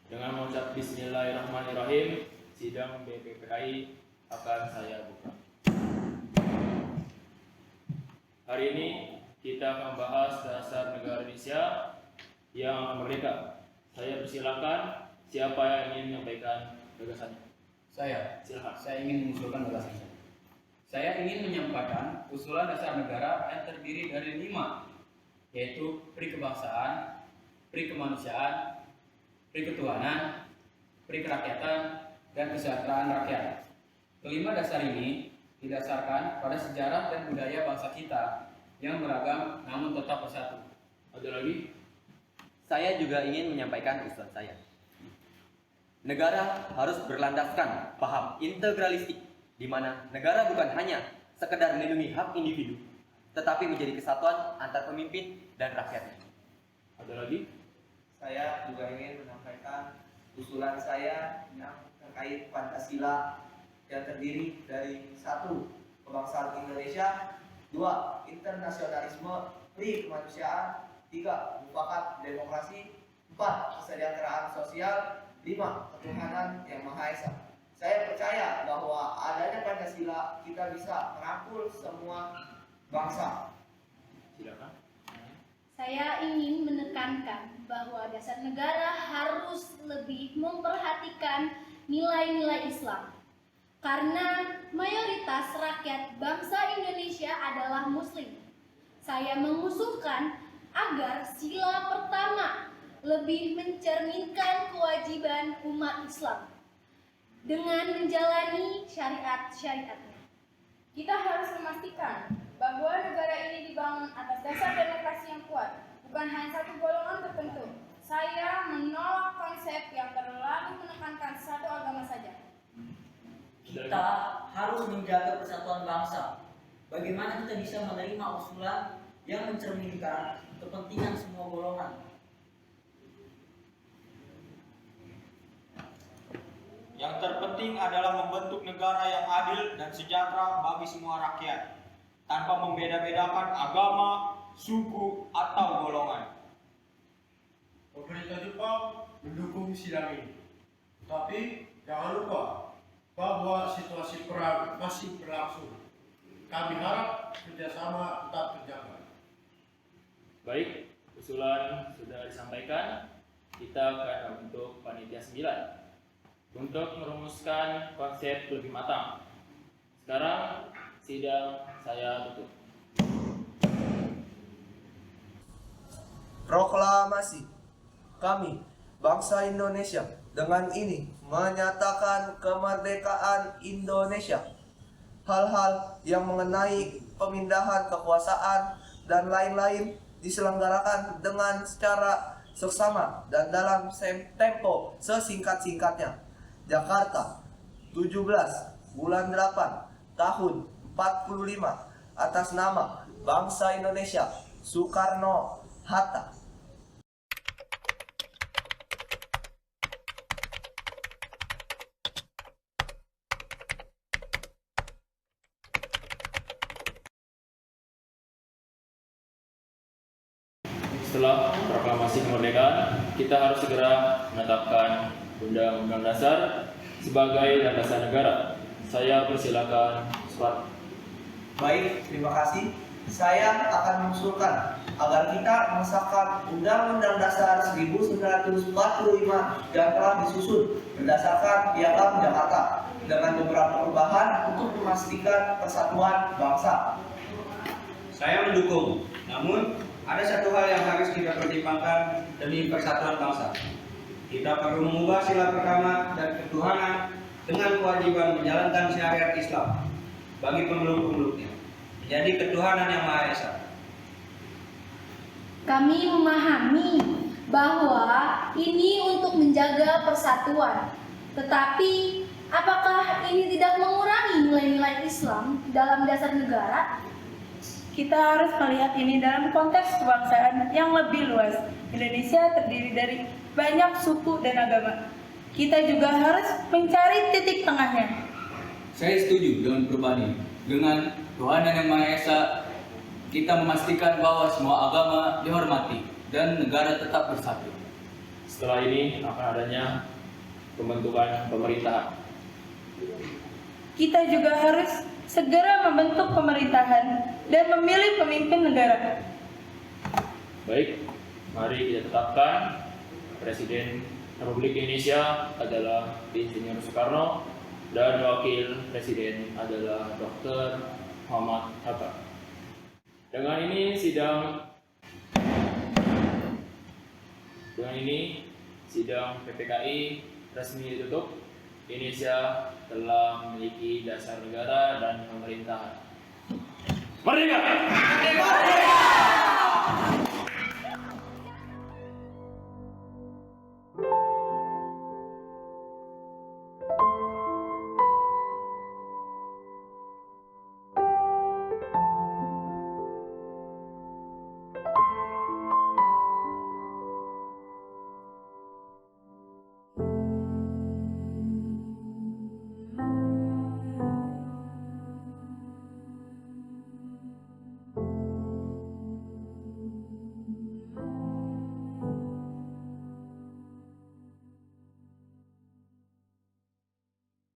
Dengan mengucap Bismillahirrahmanirrahim, sidang BPPKI akan saya buka. Hari ini kita akan membahas dasar negara Indonesia yang merdeka. Saya persilakan siapa yang ingin menyampaikan gagasannya. Silakan. Saya ingin mengusulkan gagasannya. Saya ingin menyampaikan usulan dasar negara yang terdiri dari 5, yaitu pri kebangsaan, pri kemanusiaan, pri ketuhanan, pri kerakyatan, dan kesejahteraan rakyat. Kelima dasar ini didasarkan pada sejarah dan budaya bangsa kita yang beragam namun tetap bersatu. Ada lagi? Saya juga ingin menyampaikan usulan saya. Negara harus berlandaskan paham integralistik, di mana negara bukan hanya sekedar melindungi hak individu, tetapi menjadi kesatuan antar pemimpin dan rakyatnya. Ada lagi? Saya juga ingin menyampaikan usulan saya yang terkait Pancasila yang terdiri dari 1. Kebangsaan Indonesia, 2. Internasionalisme, pri kemanusiaan, 3. Mufakat demokrasi, 4. Kesejahteraan sosial, 5. Ketuhanan yang Maha Esa. Saya percaya bahwa adanya Pancasila kita bisa merangkul semua bangsa. Silakan. Saya ingin menekankan bahwa dasar negara harus lebih memperhatikan nilai-nilai Islam. Karena mayoritas rakyat bangsa Indonesia adalah Muslim. Saya mengusulkan agar sila pertama lebih mencerminkan kewajiban umat Islam dengan menjalani syariat-syariatnya. Kita harus memastikan bahwa negara ini dibangun atas dasar demokrasi yang kuat, bukan hanya satu golongan tertentu. Saya menolak konsep yang terlalu menekankan satu agama saja. Kita harus menjaga persatuan bangsa. Bagaimana kita bisa menerima usulan yang mencerminkan kepentingan semua golongan? Yang terpenting adalah membentuk negara yang adil dan sejahtera bagi semua rakyat, tanpa membeda-bedakan agama, suku, atau golongan. Pemerintah Jepang mendukung sidang ini. Tapi jangan lupa bahwa situasi perang masih berlangsung. Kami harap kerjasama tetap terjaga. Baik, usulan sudah disampaikan. Kita akan membentuk panitia 9 untuk merumuskan konsep lebih matang. Sekarang sidang saya tutup. Proklamasi. Kami, bangsa Indonesia, dengan ini menyatakan kemerdekaan Indonesia. Hal-hal yang mengenai pemindahan kekuasaan dan lain-lain diselenggarakan dengan secara seksama dan dalam tempo sesingkat-singkatnya. Jakarta, 17 bulan 8 tahun 45 atas nama bangsa Indonesia, Soekarno-Hatta. Setelah proklamasi kemerdekaan, kita harus segera menetapkan Undang-Undang Dasar sebagai landasan negara. Saya persilakan Swat. Baik, terima kasih. Saya akan mengusulkan agar kita mengesahkan Undang-Undang Dasar 1945 yang telah disusun berdasarkan Piagam Jakarta dengan beberapa perubahan untuk memastikan persatuan bangsa. Saya mendukung, namun ada satu hal yang harus kita pertimbangkan demi persatuan bangsa. Kita perlu mengubah sila pertama dan ketuhanan dengan kewajiban menjalankan syariat Islam bagi pemeluk-pemeluknya, menjadi ketuhanan yang Maha Esa. Kami memahami bahwa ini untuk menjaga persatuan. Tetapi, apakah ini tidak mengurangi nilai-nilai Islam dalam dasar negara? Kita harus melihat ini dalam konteks kebangsaan yang lebih luas. Indonesia terdiri dari banyak suku dan agama. Kita juga harus mencari titik tengahnya. Saya setuju dengan perubahan ini. Dengan Tuhan yang Maha Esa, kita memastikan bahwa semua agama dihormati dan negara tetap bersatu. Setelah ini akan adanya pembentukan pemerintahan. Kita juga harus segera membentuk pemerintahan dan memilih pemimpin negara. Baik, mari kita tetapkan Presiden Republik Indonesia adalah Insinyur Soekarno dan Wakil Presiden adalah Dr. Muhammad Hatta. Dengan ini sidang PPKI resmi ditutup. Indonesia telah memiliki dasar negara dan pemerintahan. Merdeka!